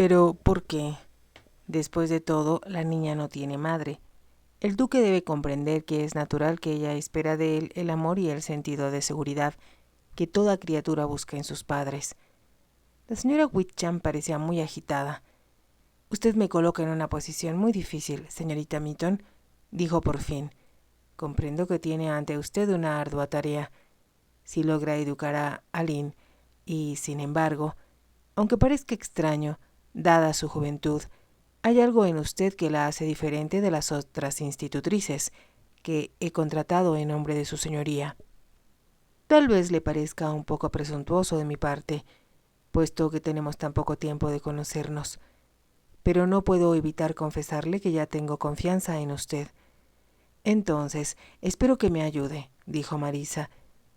Pero, ¿por qué? Después de todo, la niña no tiene madre. El duque debe comprender que es natural que ella espera de él el amor y el sentido de seguridad que toda criatura busca en sus padres. La señora Wickham parecía muy agitada. «Usted me coloca en una posición muy difícil, señorita Mitton», dijo por fin. «Comprendo que tiene ante usted una ardua tarea. Si logra educar a Aline, y, sin embargo, aunque parezca extraño, dada su juventud, hay algo en usted que la hace diferente de las otras institutrices que he contratado en nombre de su señoría. Tal vez le parezca un poco presuntuoso de mi parte, puesto que tenemos tan poco tiempo de conocernos, pero no puedo evitar confesarle que ya tengo confianza en usted. Entonces, espero que me ayude», dijo Marisa.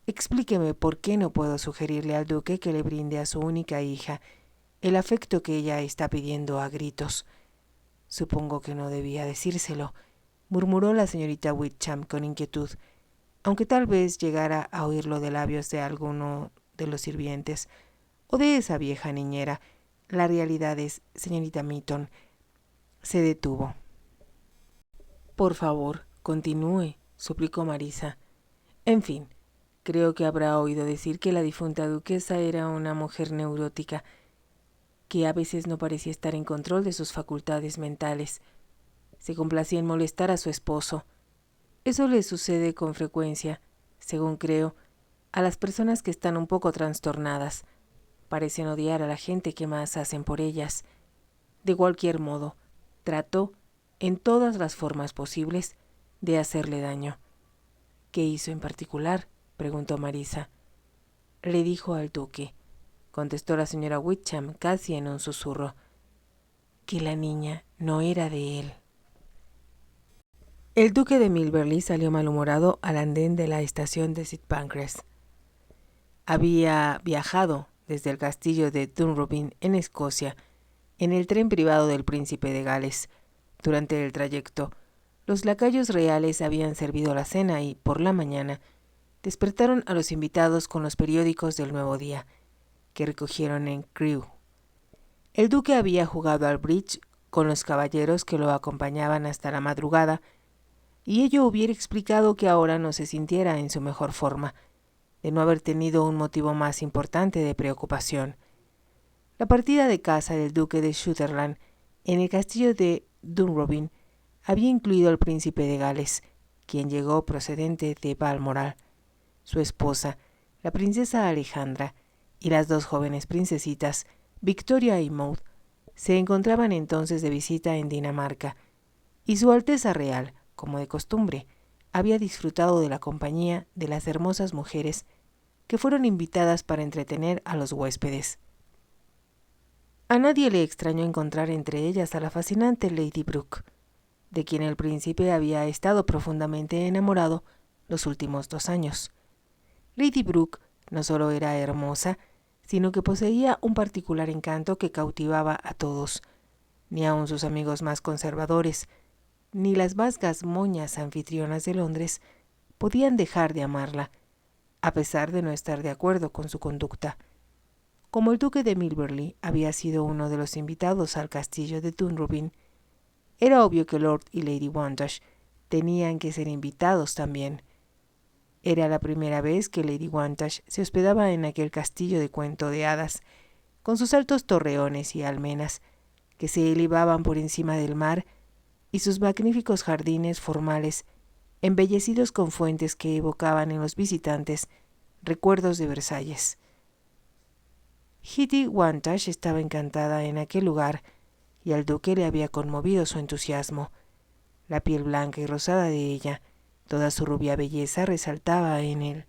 «Explíqueme por qué no puedo sugerirle al duque que le brinde a su única hija el afecto que ella está pidiendo a gritos». «Supongo que no debía decírselo», murmuró la señorita Wickham con inquietud, aunque tal vez llegara a oírlo de labios de alguno de los sirvientes o de esa vieja niñera. La realidad es, señorita Mitton. Se detuvo. «Por favor, continúe», suplicó Marisa. «En fin, creo que habrá oído decir que la difunta duquesa era una mujer neurótica, que a veces no parecía estar en control de sus facultades mentales. Se complacía en molestar a su esposo. Eso le sucede con frecuencia, según creo, a las personas que están un poco trastornadas. Parecen odiar a la gente que más hacen por ellas. De cualquier modo, trató, en todas las formas posibles, de hacerle daño». «¿Qué hizo en particular?», preguntó Marisa. «Le dijo al duque», contestó la señora Wickham casi en un susurro, «que la niña no era de él». El duque de Milverley salió malhumorado al andén de la estación de St. Pancras. Había viajado desde el castillo de Dunrobin, en Escocia, en el tren privado del príncipe de Gales. Durante el trayecto, los lacayos reales habían servido la cena y, por la mañana, despertaron a los invitados con los periódicos del nuevo día, que recogieron en Crewe. El duque había jugado al bridge con los caballeros que lo acompañaban hasta la madrugada, y ello hubiera explicado que ahora no se sintiera en su mejor forma, de no haber tenido un motivo más importante de preocupación. La partida de caza del duque de Sutherland en el castillo de Dunrobin había incluido al príncipe de Gales, quien llegó procedente de Balmoral. Su esposa, la princesa Alejandra, y las dos jóvenes princesitas, Victoria y Maud, se encontraban entonces de visita en Dinamarca, y su Alteza Real, como de costumbre, había disfrutado de la compañía de las hermosas mujeres que fueron invitadas para entretener a los huéspedes. A nadie le extrañó encontrar entre ellas a la fascinante Lady Brooke, de quien el príncipe había estado profundamente enamorado los últimos 2 años. Lady Brooke no solo era hermosa, sino que poseía un particular encanto que cautivaba a todos. Ni aun sus amigos más conservadores, ni las más gazmoñas anfitrionas de Londres podían dejar de amarla, a pesar de no estar de acuerdo con su conducta. Como el duque de Milverley había sido uno de los invitados al castillo de Dunrobin, era obvio que Lord y Lady Wantage tenían que ser invitados también. Era la primera vez que Lady Wantage se hospedaba en aquel castillo de cuento de hadas, con sus altos torreones y almenas, que se elevaban por encima del mar, y sus magníficos jardines formales, embellecidos con fuentes que evocaban en los visitantes recuerdos de Versalles. Hetty Wantage estaba encantada en aquel lugar, y al duque le había conmovido su entusiasmo. La piel blanca y rosada de ella, toda su rubia belleza resaltaba en el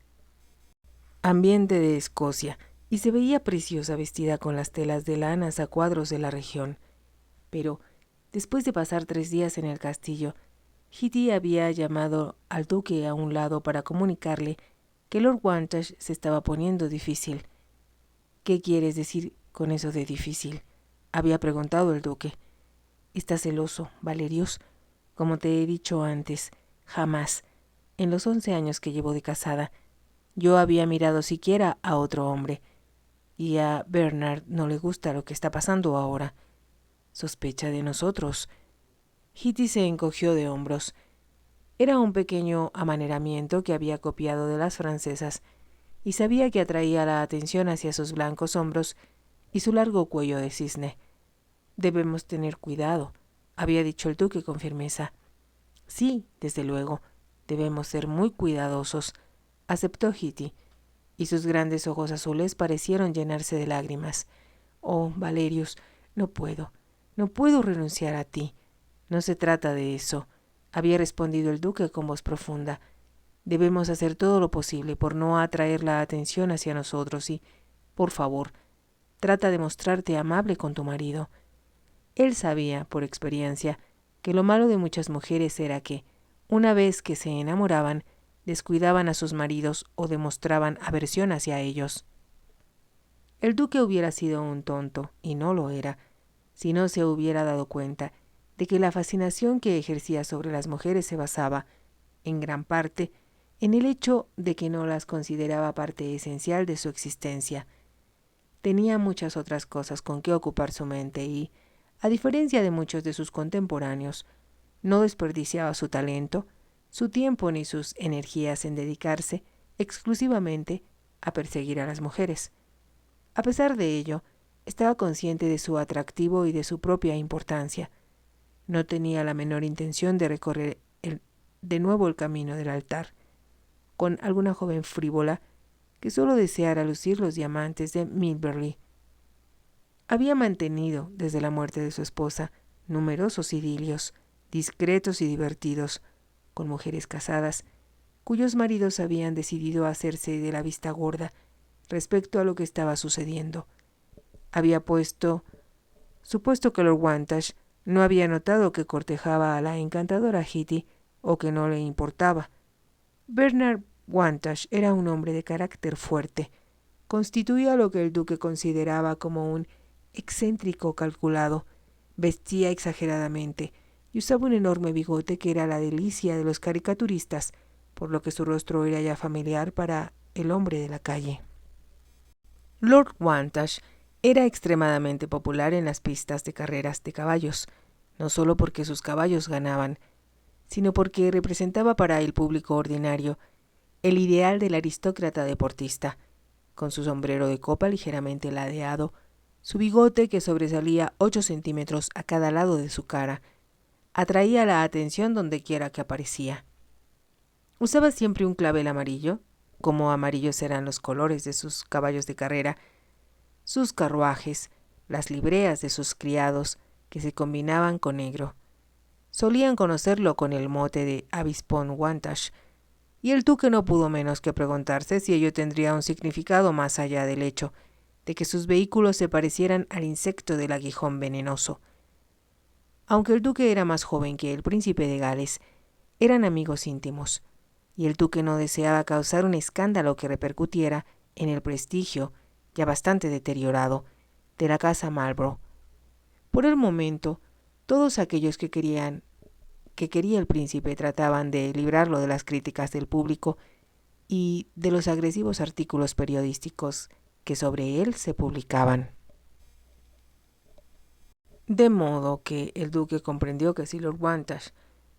ambiente de Escocia, y se veía preciosa vestida con las telas de lanas a cuadros de la región. Pero, después de pasar 3 días en el castillo, Hetty había llamado al duque a un lado para comunicarle que Lord Wantage se estaba poniendo difícil. «¿Qué quieres decir con eso de difícil?», había preguntado el duque. «Está celoso, Valerius. Como te he dicho antes, jamás, en los 11 años que llevo de casada, yo había mirado siquiera a otro hombre, y a Bernard no le gusta lo que está pasando ahora. Sospecha de nosotros. Hitty se encogió de hombros. Era un pequeño amaneramiento que había copiado de las francesas y sabía que atraía la atención hacia sus blancos hombros y su largo cuello de cisne. Debemos tener cuidado, había dicho el duque con firmeza. Sí, desde luego, debemos ser muy cuidadosos, aceptó Hitty, y sus grandes ojos azules parecieron llenarse de lágrimas. Oh, Valerius, no puedo renunciar a ti. No se trata de eso, había respondido el duque con voz profunda. Debemos hacer todo lo posible por no atraer la atención hacia nosotros y, por favor, trata de mostrarte amable con tu marido. Él sabía, por experiencia, que lo malo de muchas mujeres era que, una vez que se enamoraban, descuidaban a sus maridos o demostraban aversión hacia ellos. El duque hubiera sido un tonto, y no lo era, si no se hubiera dado cuenta de que la fascinación que ejercía sobre las mujeres se basaba, en gran parte, en el hecho de que no las consideraba parte esencial de su existencia. Tenía muchas otras cosas con que ocupar su mente y, a diferencia de muchos de sus contemporáneos, no desperdiciaba su talento, su tiempo ni sus energías en dedicarse exclusivamente a perseguir a las mujeres. A pesar de ello, estaba consciente de su atractivo y de su propia importancia. No tenía la menor intención de recorrer de nuevo el camino del altar, con alguna joven frívola que solo deseara lucir los diamantes de Milverley. Había mantenido, desde la muerte de su esposa, numerosos idilios, discretos y divertidos, con mujeres casadas, cuyos maridos habían decidido hacerse de la vista gorda respecto a lo que estaba sucediendo. Había supuesto que Lord Wantage no había notado que cortejaba a la encantadora Hitty o que no le importaba. Bernard Wantage era un hombre de carácter fuerte. Constituía lo que el duque consideraba como un excéntrico calculado. Vestía exageradamente y usaba un enorme bigote que era la delicia de los caricaturistas, por lo que su rostro era ya familiar para el hombre de la calle. Lord Wantage era extremadamente popular en las pistas de carreras de caballos, no solo porque sus caballos ganaban, sino porque representaba para el público ordinario el ideal del aristócrata deportista, con su sombrero de copa ligeramente ladeado, su bigote que sobresalía 8 centímetros a cada lado de su cara, atraía la atención dondequiera que aparecía. Usaba siempre un clavel amarillo, como amarillos eran los colores de sus caballos de carrera, sus carruajes, las libreas de sus criados, que se combinaban con negro. Solían conocerlo con el mote de Avispón Wantage, y el duque no pudo menos que preguntarse si ello tendría un significado más allá del hecho de que sus vehículos se parecieran al insecto del aguijón venenoso. Aunque el duque era más joven que el príncipe de Gales, eran amigos íntimos, y el duque no deseaba causar un escándalo que repercutiera en el prestigio, ya bastante deteriorado, de la casa Marlborough. Por el momento, todos aquellos que quería el príncipe trataban de librarlo de las críticas del público y de los agresivos artículos periodísticos que sobre él se publicaban. De modo que el duque comprendió que si Lord Wantage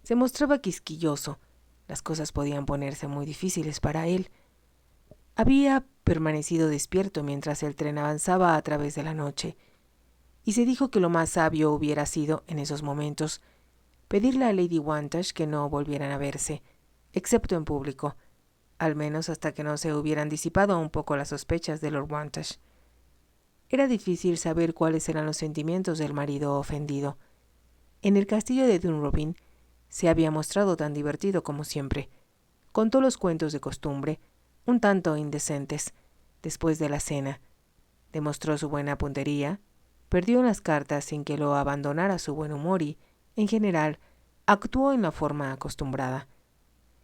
se mostraba quisquilloso, las cosas podían ponerse muy difíciles para él. Había permanecido despierto mientras el tren avanzaba a través de la noche, y se dijo que lo más sabio hubiera sido, en esos momentos, pedirle a Lady Wantage que no volvieran a verse, excepto en público, al menos hasta que no se hubieran disipado un poco las sospechas de Lord Wantage. Era difícil saber cuáles eran los sentimientos del marido ofendido. En el castillo de Dunrobin se había mostrado tan divertido como siempre. Contó los cuentos de costumbre, un tanto indecentes, después de la cena. Demostró su buena puntería, perdió en las cartas sin que lo abandonara su buen humor y, en general, actuó en la forma acostumbrada.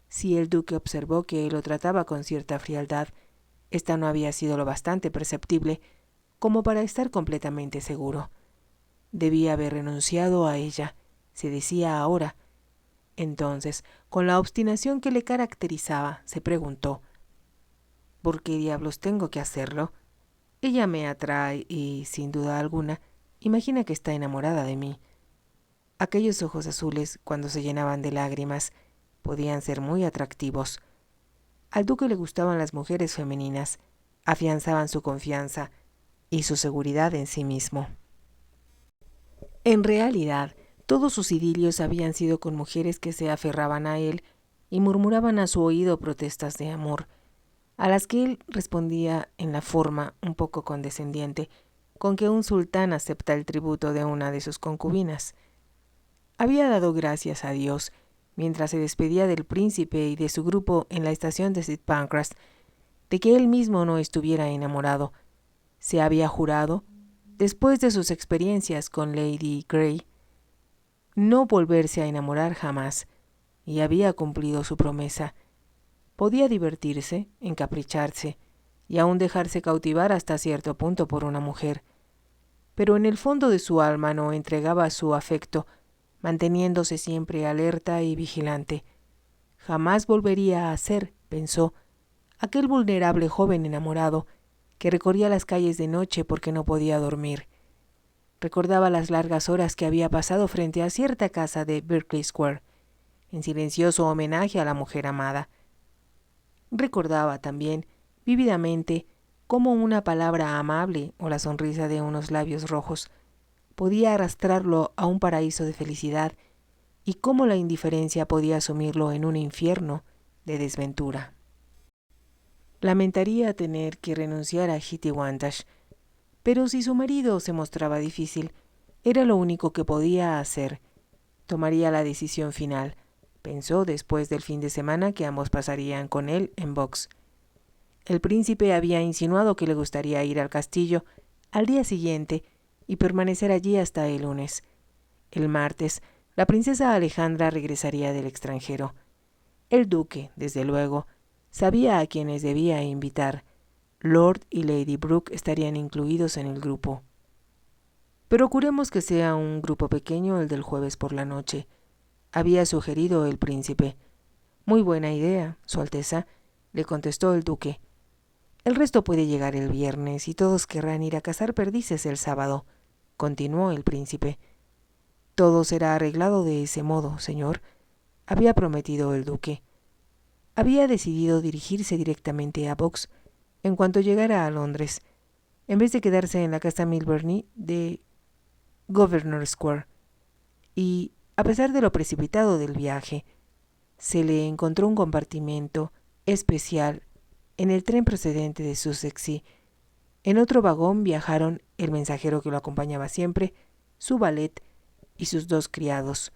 Si el duque observó que lo trataba con cierta frialdad, esta no había sido lo bastante perceptible como para estar completamente seguro. Debía haber renunciado a ella, se decía ahora. Entonces, con la obstinación que le caracterizaba, se preguntó: ¿por qué diablos tengo que hacerlo? Ella me atrae y, sin duda alguna, imagina que está enamorada de mí. Aquellos ojos azules, cuando se llenaban de lágrimas, podían ser muy atractivos. Al duque le gustaban las mujeres femeninas, afianzaban su confianza y su seguridad en sí mismo. En realidad, todos sus idilios habían sido con mujeres que se aferraban a él y murmuraban a su oído protestas de amor, a las que él respondía en la forma un poco condescendiente con que un sultán acepta el tributo de una de sus concubinas. Había dado gracias a Dios, mientras se despedía del príncipe y de su grupo en la estación de St. Pancras, de que él mismo no estuviera enamorado. Se había jurado, después de sus experiencias con Lady Grey, no volverse a enamorar jamás, y había cumplido su promesa. Podía divertirse, encapricharse, y aún dejarse cautivar hasta cierto punto por una mujer, pero en el fondo de su alma no entregaba su afecto, manteniéndose siempre alerta y vigilante. Jamás volvería a ser, pensó, aquel vulnerable joven enamorado que recorría las calles de noche porque no podía dormir. Recordaba las largas horas que había pasado frente a cierta casa de Berkeley Square, en silencioso homenaje a la mujer amada. Recordaba también, vívidamente, cómo una palabra amable o la sonrisa de unos labios rojos podía arrastrarlo a un paraíso de felicidad y cómo la indiferencia podía sumirlo en un infierno de desventura. Lamentaría tener que renunciar a Hetty Wantage, pero si su marido se mostraba difícil, era lo único que podía hacer. Tomaría la decisión final, pensó después del fin de semana que ambos pasarían con él en Box. El príncipe había insinuado que le gustaría ir al castillo al día siguiente y permanecer allí hasta el lunes. El martes, la princesa Alejandra regresaría del extranjero. El duque, desde luego, sabía a quienes debía invitar. Lord y Lady Brooke estarían incluidos en el grupo. Procuremos que sea un grupo pequeño el del jueves por la noche, había sugerido el príncipe. Muy buena idea, Su Alteza, le contestó el duque. El resto puede llegar el viernes y todos querrán ir a cazar perdices el sábado, continuó el príncipe. Todo será arreglado de ese modo, señor, había prometido el duque. Había decidido dirigirse directamente a Box en cuanto llegara a Londres, en vez de quedarse en la casa Milberny de Governor Square, y, a pesar de lo precipitado del viaje, se le encontró un compartimento especial en el tren procedente de Sussex. En otro vagón viajaron el mensajero que lo acompañaba siempre, su valet y sus 2 criados.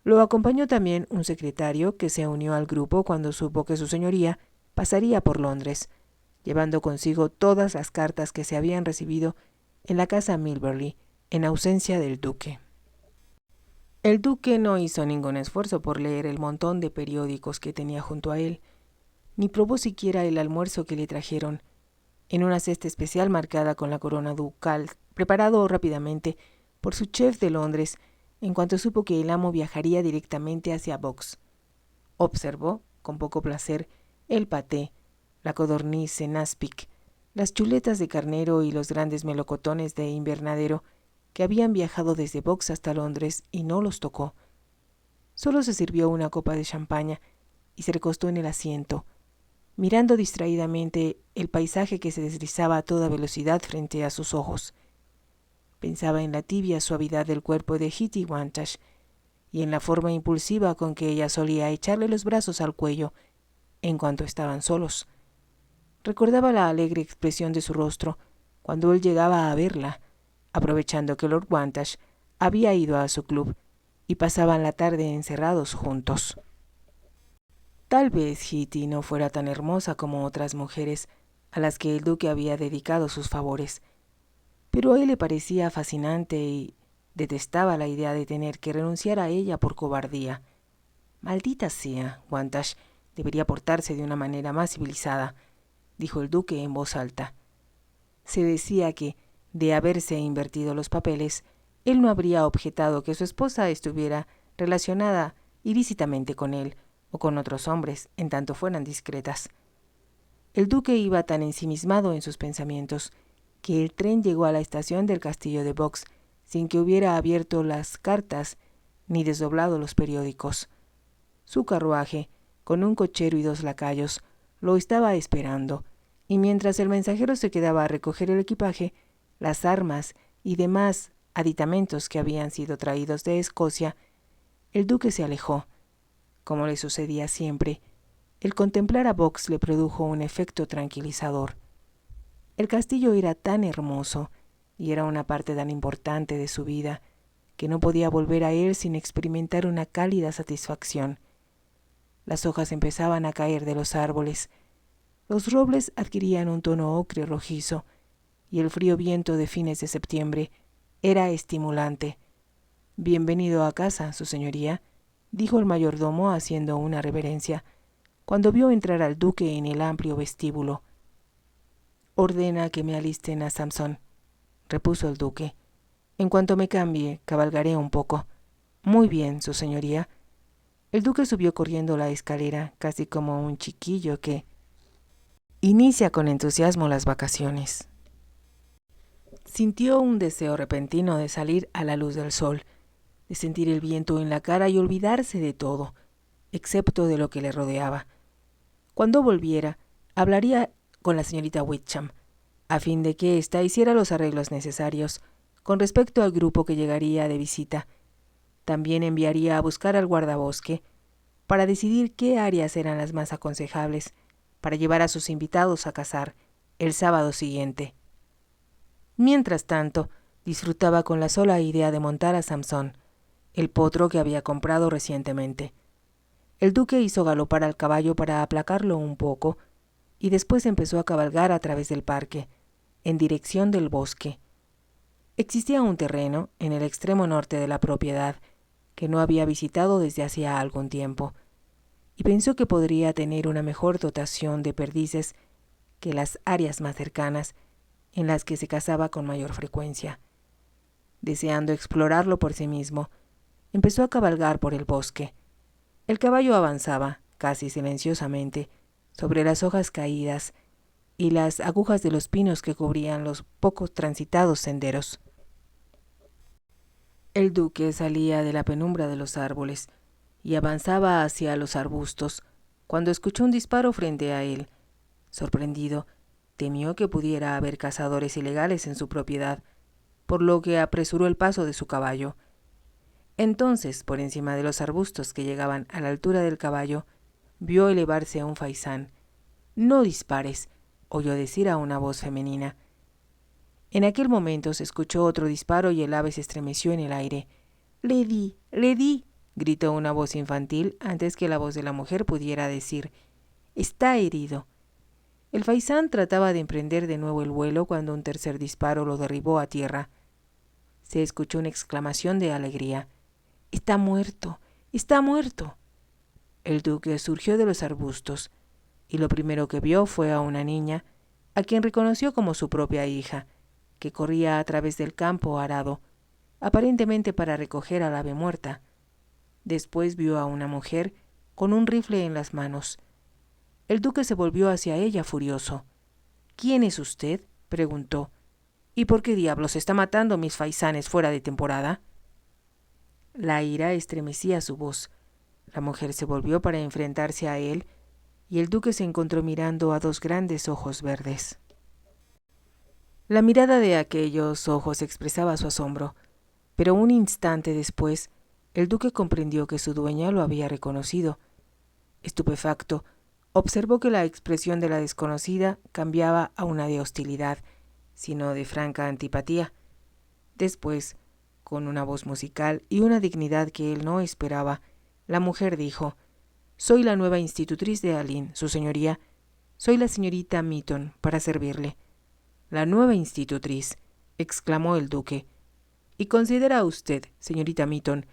Lo acompañó también un secretario que se unió al grupo cuando supo que su señoría pasaría por Londres, llevando consigo todas las cartas que se habían recibido en la casa Milberly, en ausencia del duque. El duque no hizo ningún esfuerzo por leer el montón de periódicos que tenía junto a él, ni probó siquiera el almuerzo que le trajeron, en una cesta especial marcada con la corona ducal, preparado rápidamente por su chef de Londres, en cuanto supo que el amo viajaría directamente hacia Box. Observó, con poco placer, el paté, la codorniz en aspic, las chuletas de carnero y los grandes melocotones de invernadero que habían viajado desde Box hasta Londres y no los tocó. Solo se sirvió una copa de champaña y se recostó en el asiento, mirando distraídamente el paisaje que se deslizaba a toda velocidad frente a sus ojos. Pensaba en la tibia suavidad del cuerpo de Hetty Wantage y en la forma impulsiva con que ella solía echarle los brazos al cuello en cuanto estaban solos. Recordaba la alegre expresión de su rostro cuando él llegaba a verla, aprovechando que Lord Wantage había ido a su club y pasaban la tarde encerrados juntos. Tal vez Hetty no fuera tan hermosa como otras mujeres a las que el duque había dedicado sus favores, pero a él le parecía fascinante y detestaba la idea de tener que renunciar a ella por cobardía. Maldita sea, Wantage debería portarse de una manera más civilizada, dijo el duque en voz alta. Se decía que, de haberse invertido los papeles, él no habría objetado que su esposa estuviera relacionada ilícitamente con él o con otros hombres, en tanto fueran discretas. El duque iba tan ensimismado en sus pensamientos que el tren llegó a la estación del castillo de Box sin que hubiera abierto las cartas ni desdoblado los periódicos. Su carruaje, con un cochero y 2 lacayos, lo estaba esperando, y mientras el mensajero se quedaba a recoger el equipaje, las armas y demás aditamentos que habían sido traídos de Escocia, el duque se alejó. Como le sucedía siempre, el contemplar a Box le produjo un efecto tranquilizador. El castillo era tan hermoso y era una parte tan importante de su vida que no podía volver a él sin experimentar una cálida satisfacción. Las hojas empezaban a caer de los árboles, los robles adquirían un tono ocre rojizo y el frío viento de fines de septiembre era estimulante. «Bienvenido a casa, su señoría», dijo el mayordomo haciendo una reverencia, cuando vio entrar al duque en el amplio vestíbulo. «Ordena que me alisten a Samson», repuso el duque. «En cuanto me cambie, cabalgaré un poco». «Muy bien, su señoría». El duque subió corriendo la escalera, casi como un chiquillo que inicia con entusiasmo las vacaciones. Sintió un deseo repentino de salir a la luz del sol, de sentir el viento en la cara y olvidarse de todo, excepto de lo que le rodeaba. Cuando volviera, hablaría con la señorita Witcham, a fin de que ésta hiciera los arreglos necesarios con respecto al grupo que llegaría de visita. También enviaría a buscar al guardabosque para decidir qué áreas eran las más aconsejables para llevar a sus invitados a cazar el sábado siguiente. Mientras tanto, disfrutaba con la sola idea de montar a Samson, el potro que había comprado recientemente. El duque hizo galopar al caballo para aplacarlo un poco y después empezó a cabalgar a través del parque, en dirección del bosque. Existía un terreno en el extremo norte de la propiedad que no había visitado desde hacía algún tiempo, y pensó que podría tener una mejor dotación de perdices que las áreas más cercanas en las que se cazaba con mayor frecuencia. Deseando explorarlo por sí mismo, empezó a cabalgar por el bosque. El caballo avanzaba, casi silenciosamente, sobre las hojas caídas y las agujas de los pinos que cubrían los poco transitados senderos. El duque salía de la penumbra de los árboles y avanzaba hacia los arbustos, cuando escuchó un disparo frente a él. Sorprendido, temió que pudiera haber cazadores ilegales en su propiedad, por lo que apresuró el paso de su caballo. Entonces, por encima de los arbustos que llegaban a la altura del caballo, vio elevarse a un faisán. «No dispares», oyó decir a una voz femenina. En aquel momento se escuchó otro disparo y el ave se estremeció en el aire. «¡Le di! ¡Le di!», gritó una voz infantil antes que la voz de la mujer pudiera decir «está herido». El faisán trataba de emprender de nuevo el vuelo cuando un tercer disparo lo derribó a tierra. Se escuchó una exclamación de alegría. «¡Está muerto! ¡Está muerto!». El duque surgió de los arbustos, y lo primero que vio fue a una niña, a quien reconoció como su propia hija, que corría a través del campo arado, aparentemente para recoger al ave muerta. Después vio a una mujer con un rifle en las manos. El duque se volvió hacia ella furioso. «¿Quién es usted?», preguntó. «¿Y por qué diablos está matando mis faisanes fuera de temporada?». La ira estremecía su voz. La mujer se volvió para enfrentarse a él, y el duque se encontró mirando a 2 grandes ojos verdes. La mirada de aquellos ojos expresaba su asombro, pero un instante después, el duque comprendió que su dueña lo había reconocido. Estupefacto, observó que la expresión de la desconocida cambiaba a una de hostilidad, sino de franca antipatía. Después, con una voz musical y una dignidad que él no esperaba, la mujer dijo: «Soy la nueva institutriz de Aline, su señoría. Soy la señorita Mitton, para servirle». «La nueva institutriz», exclamó el duque. «¿Y considera usted, señorita Mitton,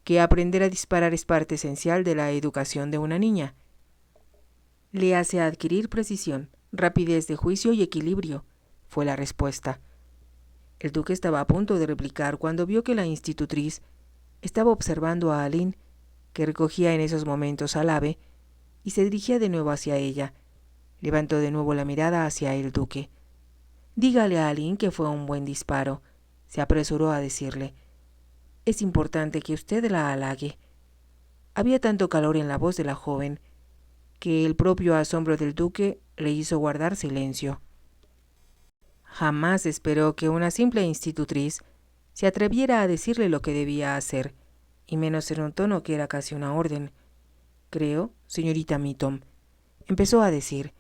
que aprender a disparar es parte esencial de la educación de una niña? Le hace adquirir precisión, rapidez de juicio y equilibrio», fue la respuesta. El duque estaba a punto de replicar cuando vio que la institutriz estaba observando a Aline, que recogía en esos momentos al ave, y se dirigía de nuevo hacia ella. Levantó de nuevo la mirada hacia el duque. Dígale a Aline que fue un buen disparo, se apresuró a decirle. Es importante que usted la halague. Había tanto calor en la voz de la joven que el propio asombro del duque le hizo guardar silencio. Jamás esperó que una simple institutriz se atreviera a decirle lo que debía hacer, y menos en un tono que era casi una orden. Creo, señorita Mitton, empezó a decir,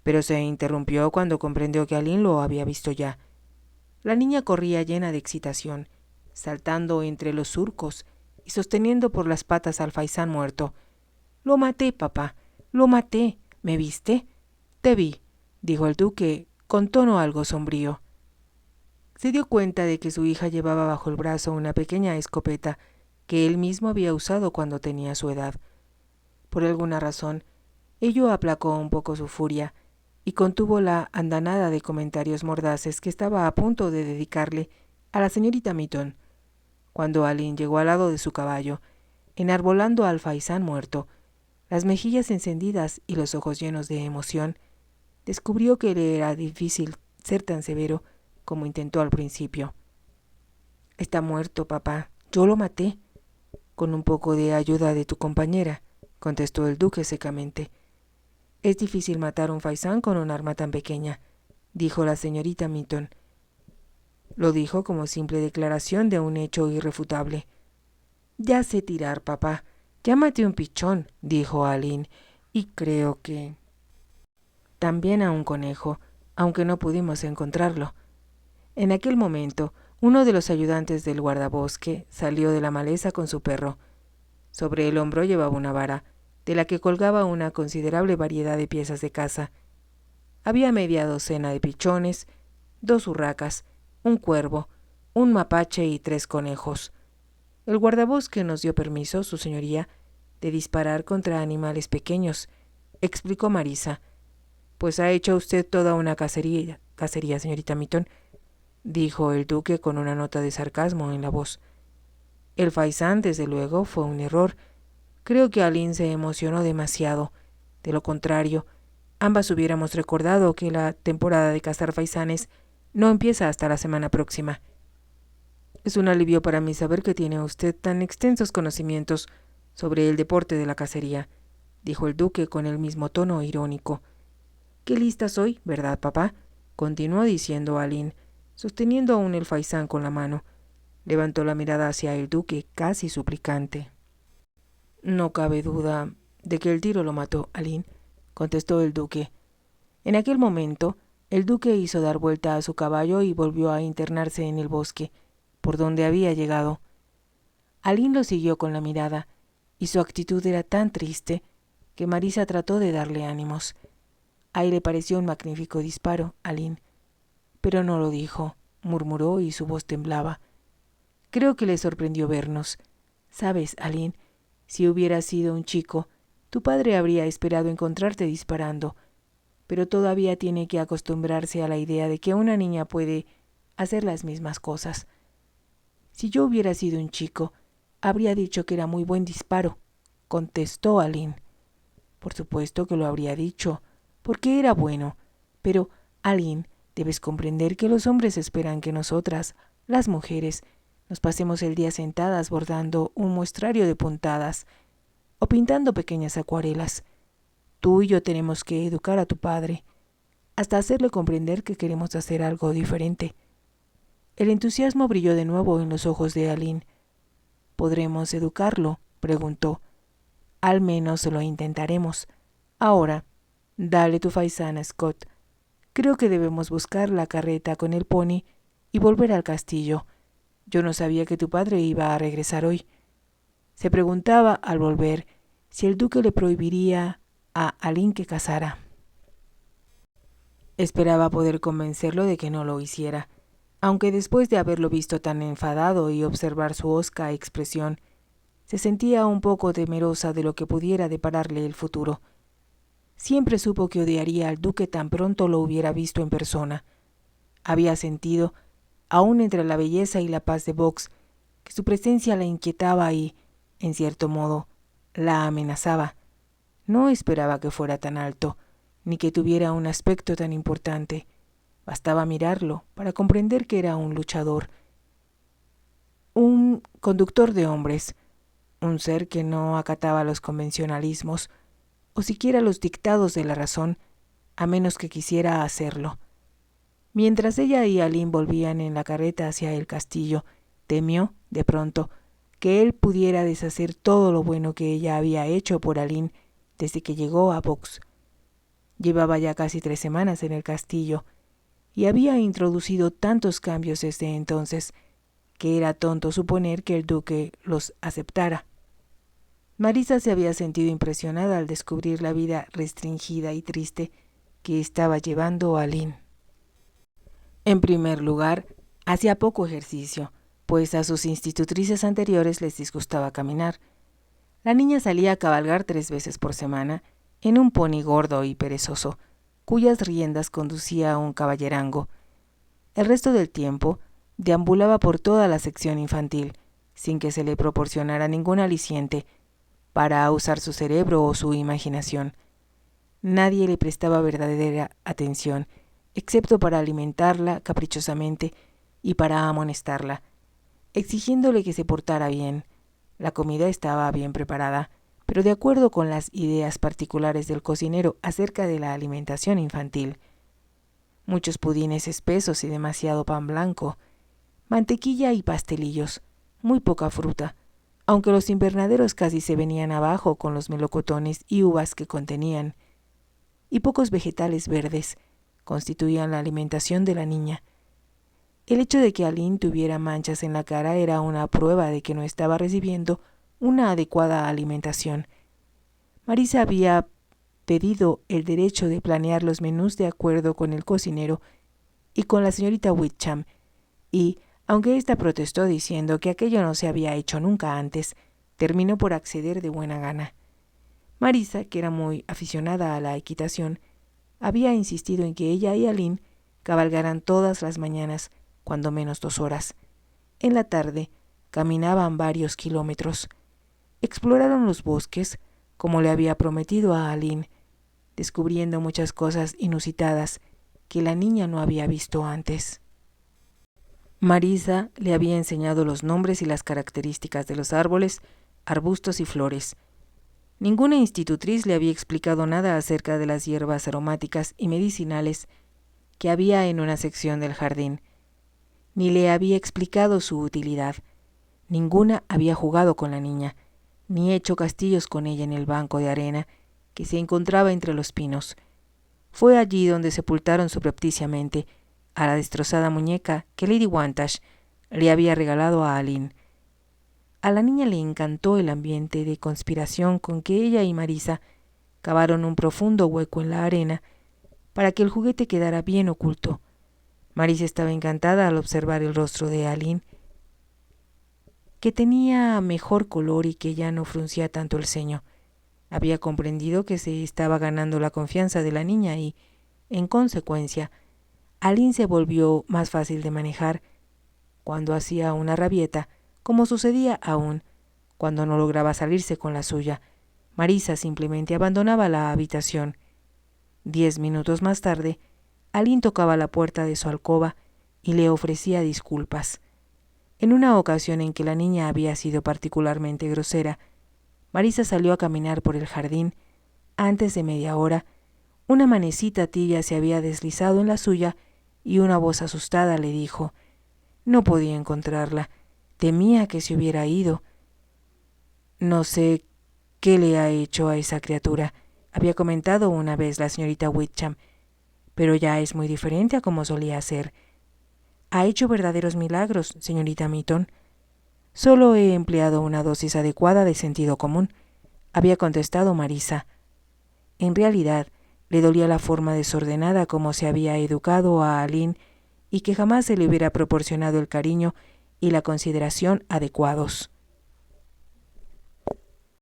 pero se interrumpió cuando comprendió que Aline lo había visto ya. La niña corría llena de excitación, saltando entre los surcos y sosteniendo por las patas al faisán muerto. «Lo maté, papá, lo maté. ¿Me viste?» «Te vi», dijo el duque con tono algo sombrío. Se dio cuenta de que su hija llevaba bajo el brazo una pequeña escopeta que él mismo había usado cuando tenía su edad. Por alguna razón, ello aplacó un poco su furia y contuvo la andanada de comentarios mordaces que estaba a punto de dedicarle a la señorita Mitton. Cuando Aline llegó al lado de su caballo, enarbolando al faisán muerto, las mejillas encendidas y los ojos llenos de emoción, descubrió que le era difícil ser tan severo como intentó al principio. «Está muerto, papá. Yo lo maté. Con un poco de ayuda de tu compañera», contestó el duque secamente. «Es difícil matar un faisán con un arma tan pequeña», dijo la señorita Mitton. Lo dijo como simple declaración de un hecho irrefutable. «Ya sé tirar, papá. Ya maté un pichón», dijo Aline, «y creo que también a un conejo, aunque no pudimos encontrarlo». En aquel momento, uno de los ayudantes del guardabosque salió de la maleza con su perro. Sobre el hombro llevaba una vara, de la que colgaba una considerable variedad de piezas de caza. Había media docena de pichones, 2 urracas, un cuervo, un mapache y 3 conejos. El guardabosque nos dio permiso, su señoría, de disparar contra animales pequeños, explicó Marisa. Pues ha hecho usted toda una cacería, señorita Mitton, dijo el duque con una nota de sarcasmo en la voz. El faisán, desde luego, fue un error. Creo que Aline se emocionó demasiado. De lo contrario, ambas hubiéramos recordado que la temporada de cazar faisanes no empieza hasta la semana próxima. Es un alivio para mí saber que tiene usted tan extensos conocimientos sobre el deporte de la cacería, dijo el duque con el mismo tono irónico. Qué lista soy, ¿verdad, papá?, continuó diciendo Aline, sosteniendo aún el faisán con la mano. Levantó la mirada hacia el duque, casi suplicante. «No cabe duda de que el tiro lo mató, Aline», contestó el duque. En aquel momento, el duque hizo dar vuelta a su caballo y volvió a internarse en el bosque, por donde había llegado. Aline lo siguió con la mirada, y su actitud era tan triste que Marisa trató de darle ánimos. Ahí le pareció un magnífico disparo, Aline. Pero no lo dijo, murmuró y su voz temblaba. Creo que le sorprendió vernos. Sabes, Aline, si hubiera sido un chico, tu padre habría esperado encontrarte disparando, pero todavía tiene que acostumbrarse a la idea de que una niña puede hacer las mismas cosas. Si yo hubiera sido un chico, habría dicho que era muy buen disparo, contestó Aline. Por supuesto que lo habría dicho, porque era bueno, pero, Aline, debes comprender que los hombres esperan que nosotras, las mujeres, nos pasemos el día sentadas bordando un muestrario de puntadas o pintando pequeñas acuarelas. Tú y yo tenemos que educar a tu padre, hasta hacerle comprender que queremos hacer algo diferente. El entusiasmo brilló de nuevo en los ojos de Aline. ¿Podremos educarlo?, preguntó. Al menos lo intentaremos. Ahora, dale tu faisán, Scott. Creo que debemos buscar la carreta con el pony y volver al castillo. Yo no sabía que tu padre iba a regresar hoy. Se preguntaba, al volver, si el duque le prohibiría a Aline que cazara. Esperaba poder convencerlo de que no lo hiciera, aunque después de haberlo visto tan enfadado y observar su hosca expresión, se sentía un poco temerosa de lo que pudiera depararle el futuro. Siempre supo que odiaría al duque tan pronto lo hubiera visto en persona. Había sentido, aún entre la belleza y la paz de Box, que su presencia la inquietaba y, en cierto modo, la amenazaba. No esperaba que fuera tan alto, ni que tuviera un aspecto tan importante, Bastaba mirarlo para comprender que era un luchador, un conductor de hombres, un ser que no acataba los convencionalismos o siquiera los dictados de la razón, a menos que quisiera hacerlo. Mientras ella y Aline volvían en la carreta hacia el castillo, temió, de pronto, que él pudiera deshacer todo lo bueno que ella había hecho por Aline desde que llegó a Box. Llevaba ya casi 3 semanas en el castillo y había introducido tantos cambios desde entonces que era tonto suponer que el duque los aceptara. Marisa se había sentido impresionada al descubrir la vida restringida y triste que estaba llevando Aline. En primer lugar, hacía poco ejercicio, pues a sus institutrices anteriores les disgustaba caminar. La niña salía a cabalgar 3 veces por semana en un pony gordo y perezoso, cuyas riendas conducía a un caballerango. El resto del tiempo deambulaba por toda la sección infantil, sin que se le proporcionara ningún aliciente para usar su cerebro o su imaginación. Nadie le prestaba verdadera atención, excepto para alimentarla caprichosamente y para amonestarla, exigiéndole que se portara bien. La comida estaba bien preparada, pero de acuerdo con las ideas particulares del cocinero acerca de la alimentación infantil. Muchos pudines espesos y demasiado pan blanco, mantequilla y pastelillos, muy poca fruta, aunque los invernaderos casi se venían abajo con los melocotones y uvas que contenían, y pocos vegetales verdes constituían la alimentación de la niña. El hecho de que Aline tuviera manchas en la cara era una prueba de que no estaba recibiendo una adecuada alimentación. Marisa había pedido el derecho de planear los menús de acuerdo con el cocinero y con la señorita Whitcomb, y, aunque ésta protestó diciendo que aquello no se había hecho nunca antes, terminó por acceder de buena gana. Marisa, que era muy aficionada a la equitación, había insistido en que ella y Aline cabalgaran todas las mañanas, cuando menos 2 horas. En la tarde caminaban varios kilómetros. Exploraron los bosques, como le había prometido a Aline, descubriendo muchas cosas inusitadas que la niña no había visto antes. Marisa le había enseñado los nombres y las características de los árboles, arbustos y flores. Ninguna institutriz le había explicado nada acerca de las hierbas aromáticas y medicinales que había en una sección del jardín, ni le había explicado su utilidad. Ninguna había jugado con la niña, ni hecho castillos con ella en el banco de arena que se encontraba entre los pinos. Fue allí donde sepultaron subrepticiamente a la destrozada muñeca que Lady Wantage le había regalado a Aline. A la niña le encantó el ambiente de conspiración con que ella y Marisa cavaron un profundo hueco en la arena para que el juguete quedara bien oculto. Marisa estaba encantada al observar el rostro de Aline, que tenía mejor color y que ya no fruncía tanto el ceño. Había comprendido que se estaba ganando la confianza de la niña y, en consecuencia, Aline se volvió más fácil de manejar. Cuando hacía una rabieta, como sucedía aún cuando no lograba salirse con la suya, Marisa simplemente abandonaba la habitación. 10 minutos más tarde, Aline tocaba la puerta de su alcoba y le ofrecía disculpas. En una ocasión en que la niña había sido particularmente grosera, Marisa salió a caminar por el jardín. Antes de media hora, una manecita tibia se había deslizado en la suya y una voz asustada le dijo: «No podía encontrarla. Temía que se hubiera ido. No sé qué le ha hecho a esa criatura», había comentado una vez la señorita Whitcomb, «pero ya es muy diferente a como solía ser. Ha hecho verdaderos milagros, señorita Mitton». «Solo he empleado una dosis adecuada de sentido común», había contestado Marisa. En realidad, le dolía la forma desordenada como se había educado a Aline y que jamás se le hubiera proporcionado el cariño y la consideración adecuados.